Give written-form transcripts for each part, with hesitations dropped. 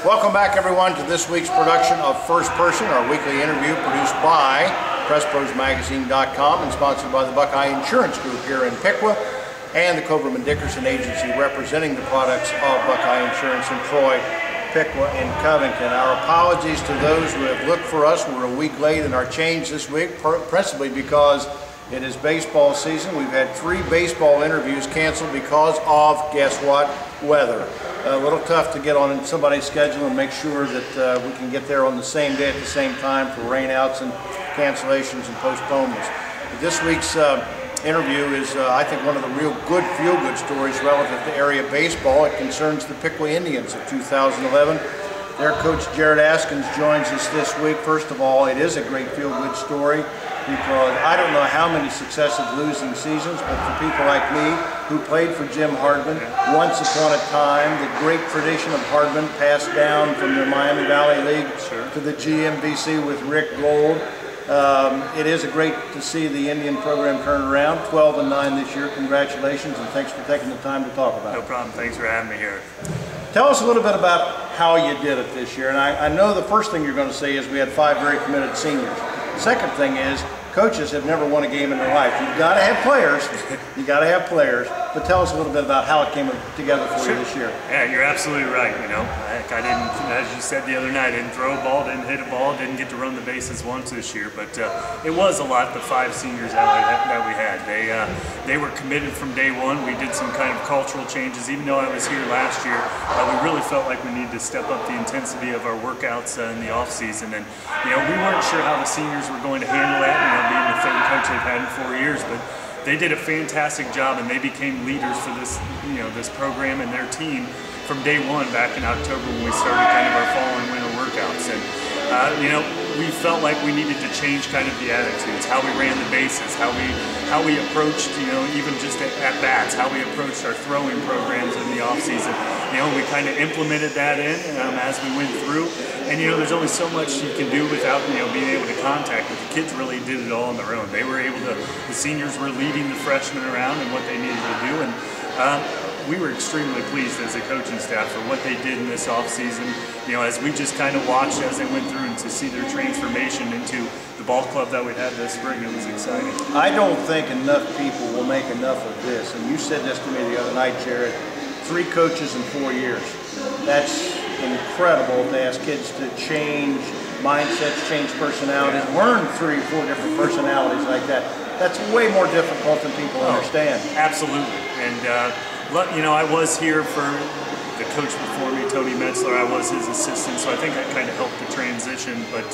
Welcome back, everyone, to this week's production of First Person, our weekly interview produced by PressProsMagazine.com and sponsored by the Buckeye Insurance Group here in Piqua and the Coverman Dickerson Agency representing the products of Buckeye Insurance in Troy, Piqua, and Covington. Our apologies to those who have looked for us. We're a week late in our change this week, principally because it is baseball season. We've had 3 baseball interviews canceled because of, guess what, weather. A little tough to get on somebody's schedule and make sure that we can get there on the same day at the same time for rainouts and cancellations and postponements. But this week's interview is, I think, one of the real good feel-good stories relative to area baseball. It concerns the Piqua Indians of 2011. Their coach, Jared Askins, joins us this week. First of all, it is a great feel-good story because I don't know how many successive losing seasons, but for people like me who played for Jim Hardman, once upon a time, the great tradition of Hardman passed down from the Miami Valley League to the GMVC with Rick Gold. It is great to see the Indian program turn around, 12-9 this year. Congratulations, and thanks for taking the time to talk about it. No problem. Thanks for having me here. Tell us a little bit about how you did it this year. And I know the first thing you're going to say is we had 5 very committed seniors. The second thing is coaches have never won a game in their life. You've got to have players. You got to have players. But tell us a little bit about how it came together for you this year. Yeah, you're absolutely right. You know, heck, I didn't, as you said the other night, I didn't throw a ball, didn't hit a ball, didn't get to run the bases once this year. But it was a lot. The 5 seniors that we had. They were committed from day one. We did some kind of cultural changes. Even though I was here last year, we really felt like we needed to step up the intensity of our workouts in the off season. And you know, we weren't sure how the seniors were going to handle that. You know, being the 3rd coach they've had in 4 years, but they did a fantastic job, and they became leaders for this, you know, this program and their team from day one back in October when we started kind of our fall and winter workouts. And you know, we felt like we needed to change kind of the attitudes, how we ran the bases, how we approached, you know, even just at bats, how we approached our throwing programs in the off season. You know, we kind of implemented that in as we went through. And you know, there's only so much you can do without, you know, being able to contact. But the kids really did it all on their own. They were able to. The seniors were leading the freshmen around and what they needed to do, and we were extremely pleased as a coaching staff for what they did in this off season. You know, as we just kind of watched as they went through and to see their transformation into the ball club that we had this spring, it was exciting. I don't think enough people will make enough of this. And you said this to me the other night, Jared. 3 coaches in 4 years. That's incredible to ask kids to change mindsets, change personalities, learn 3 or 4 different personalities like that. That's way more difficult than people understand. Absolutely. And you know, I was here for the coach before me, Tony Metzler. I was his assistant, so I think that kind of helped the transition. But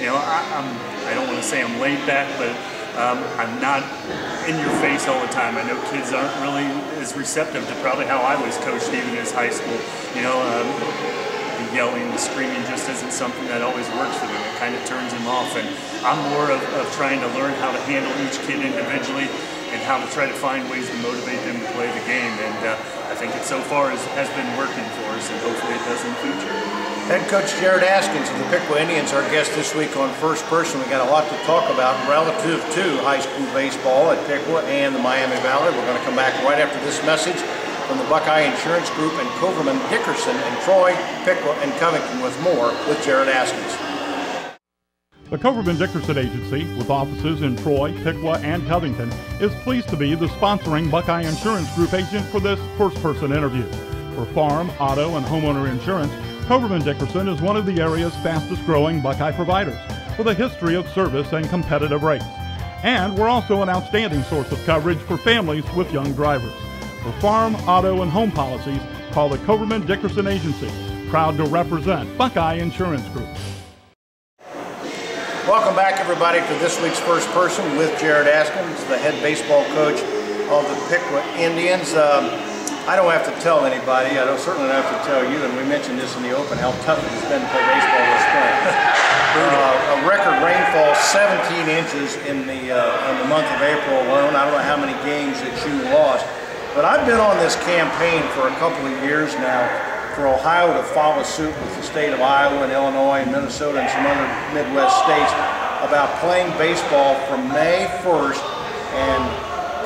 you know, I don't want to say I'm laid back, but I'm not in your face all the time. I know kids aren't really as receptive to probably how I was coached even as high school. You know, the yelling, the screaming just isn't something that always works for them. It kind of turns them off. And I'm more of trying to learn how to handle each kid individually and how to try to find ways to motivate them to play the game. And I think it so far has been working for us, and hopefully it does in the future. Head coach Jared Askins of the Piqua Indians, our guest this week on First Person. We got a lot to talk about relative to high school baseball at Piqua and the Miami Valley. We're going to come back right after this message from the Buckeye Insurance Group and Coverman Dickerson in Troy, Piqua, and Covington with more with Jared Askins. The Coverman Dickerson Agency, with offices in Troy, Piqua, and Covington, is pleased to be the sponsoring Buckeye Insurance Group agent for this first-person interview. For farm, auto, and homeowner insurance, Coverman Dickerson is one of the area's fastest-growing Buckeye providers, with a history of service and competitive rates. And we're also an outstanding source of coverage for families with young drivers. For farm, auto, and home policies, call the Coverman Dickerson Agency, proud to represent Buckeye Insurance Group. Welcome back, everybody, to this week's First Person with Jared Askins, the head baseball coach of the Piqua Indians. I don't have to tell anybody, I certainly don't have to tell you, and we mentioned this in the open, how tough it has been to play baseball this spring. A record rainfall, 17 inches in the month of April alone. I don't know how many games that you lost, but I've been on this campaign for a couple of years now for Ohio to follow suit with the state of Iowa and Illinois and Minnesota and some other Midwest states about playing baseball from May 1st and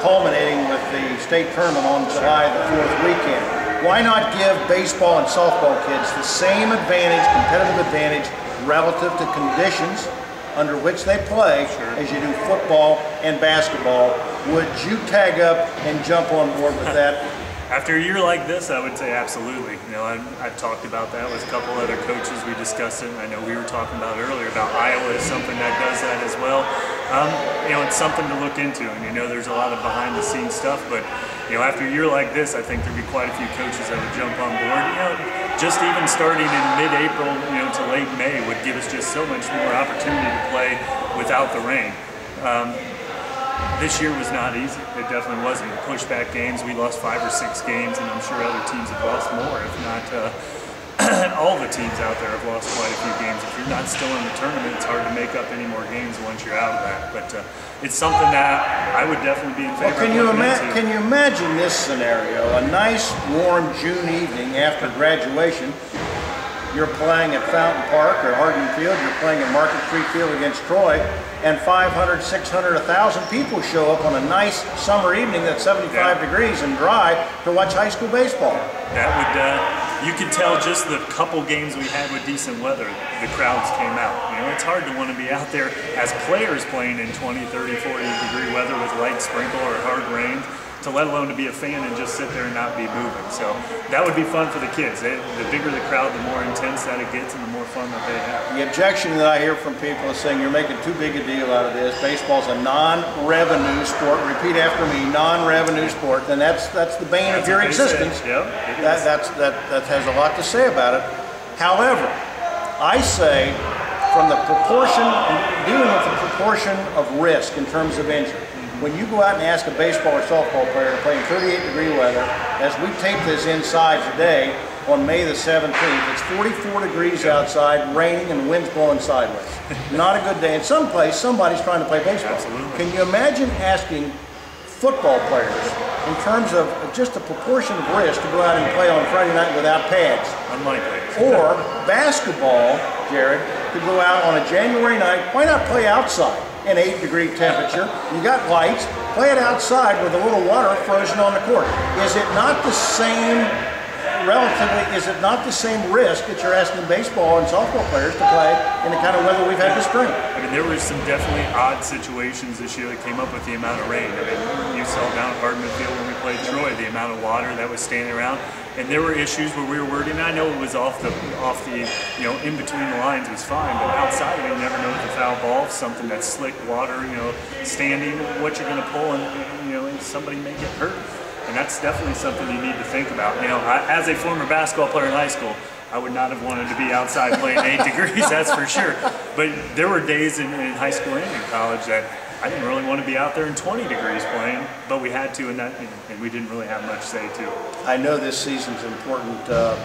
culminating with the state tournament on July the 4th weekend. Why not give baseball and softball kids the same advantage, competitive advantage, relative to conditions under which they play as you do football and basketball? Would you tag up and jump on board with that? After a year like this, I would say absolutely. You know, I've talked about that with a couple other coaches. We discussed it, and I know we were talking about earlier about Iowa is something that does that as well. You know, it's something to look into, and you know, there's a lot of behind-the-scenes stuff. But you know, after a year like this, I think there'd be quite a few coaches that would jump on board. You know, just even starting in mid-April, you know, to late May would give us just so much more opportunity to play without the rain. This year was not easy. It definitely wasn't. We pushed back games. We lost 5 or 6 games, and I'm sure other teams have lost more, if not all the teams out there have lost quite a few games. If you're not still in the tournament, it's hard to make up any more games once you're out of that. But it's something that I would definitely be in favor of. Can you imagine this scenario? A nice, warm June evening after graduation. You're playing at Fountain Park or Hardin Field, you're playing at Market Street Field against Troy, and 500, 600, 1,000 people show up on a nice summer evening that's 75 degrees and dry to watch high school baseball. That would, you could tell just the couple games we had with decent weather, the crowds came out. You know, it's hard to want to be out there as players playing in 20, 30, 40 degree weather with light sprinkle or hard rain, to let alone to be a fan and just sit there and not be moving. So that would be fun for the kids. The bigger the crowd, the more intense that it gets and the more fun that they have. The objection that I hear from people is saying you're making too big a deal out of this. Baseball's a non-revenue sport. Repeat after me, non-revenue sport. Then that's the bane of your existence. Yep, that has a lot to say about it. However, I say from the proportion, dealing with the proportion of risk in terms of injury, when you go out and ask a baseball or softball player to play in 38-degree weather, as we tape this inside today on May the 17th, it's 44 degrees outside, raining and winds blowing sideways. Not a good day. In some place, somebody's trying to play baseball. Absolutely. Can you imagine asking football players, in terms of just a proportion of risk, to go out and play on Friday night without pads? Unlikely. Or basketball, Jared, to go out on a January night, why not play outside? An 8-degree temperature, you got lights, play it outside with a little water frozen on the court. Is it not the same, is it not the same risk that you're asking baseball and softball players to play in the kind of weather we've had this spring? I mean, there were some definitely odd situations this year that came up with the amount of rain. I mean, you saw down at Hardman Field when we played Troy, the amount of water that was standing around. And there were issues where we were worried, and I know it was off the you know, in between the lines was fine, but outside you never know with the foul ball, something that's slick water, you know, standing, what you're going to pull, and you know, somebody may get hurt. And that's definitely something you need to think about. You know, as a former basketball player in high school, I would not have wanted to be outside playing 8 degrees, that's for sure. But there were days in high school and in college that I didn't really want to be out there in 20 degrees playing, but we had to, and we didn't really have much say to it. I know this season's an important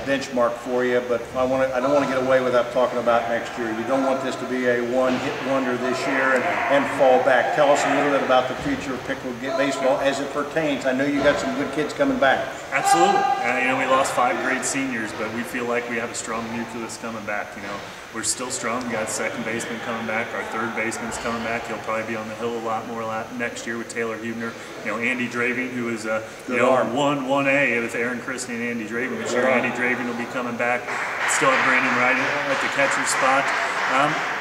benchmark for you, but I don't want to get away without talking about next year. You don't want this to be a one-hit wonder this year and fall back. Tell us a little bit about the future of Piqua baseball as it pertains. I know you got some good kids coming back. Absolutely. You know, we lost 5 great seniors, but we feel like we have a strong nucleus coming back. You know, we're still strong. We got second baseman coming back. Our third baseman's coming back. He'll probably be on the hill a lot more next year with Taylor Huebner. You know, Andy Draving, who is you know, 1A with Aaron Christie and Andy Draving this year. Andy Draving will be coming back. Still have Brandon Wright at the catcher spot.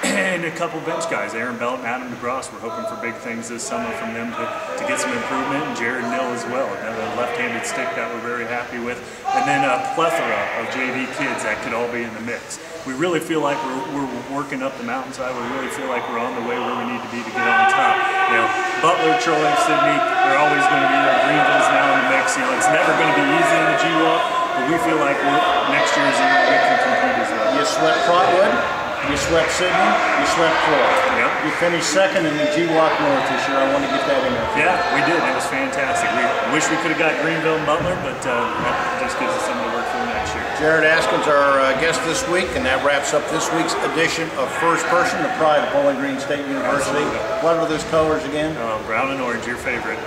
And a couple bench guys, Aaron Belt and Adam DeGrosse. We're hoping for big things this summer from them to get some improvement, and Jared Nill as well, another left-handed stick that we're very happy with. And then a plethora of JV kids that could all be in the mix. We really feel like we're working up the mountainside. We really feel like we're on the way where we need to be to get on top. You know, Butler, Troy, Sydney, they're always going to be there. Greenville's now in the mix. You know, it's never going to be easy in the G-Walk, but we feel like next year's year we can compete as well. You swept Trotwood, you swept Sydney, you swept Troy. Yep. You finished second in the G-Walk North this year. I want to get that in there. Yeah, we did. It was fantastic. We wish we could have got Greenville and Butler, but that just gives us something to work for next year. Jared Askins, our guest this week, and that wraps up this week's edition of First Person, the pride of Bowling Green State University. Absolutely. What are those colors again? Brown and orange, your favorite.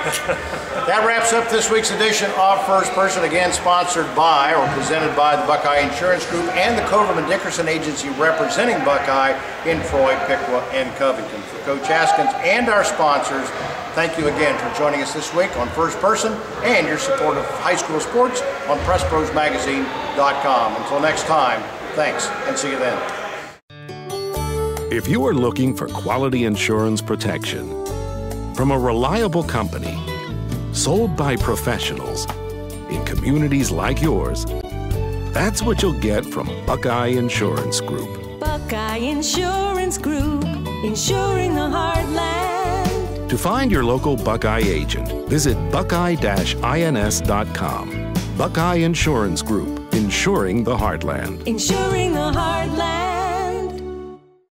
That wraps up this week's edition of First Person, again sponsored by or presented by the Buckeye Insurance Group and the Coverman Dickerson Agency representing Buckeye in Troy, Piqua, and Covington. For Coach Askins and our sponsors, thank you again for joining us this week on First Person and your support of high school sports on PressProsMagazine.com. Until next time, thanks and see you then. If you are looking for quality insurance protection from a reliable company, sold by professionals in communities like yours, that's what you'll get from Buckeye Insurance Group. Buckeye Insurance Group, insuring the heartland. To find your local Buckeye agent, visit buckeye-ins.com. Buckeye Insurance Group, insuring the heartland. Insuring the heartland.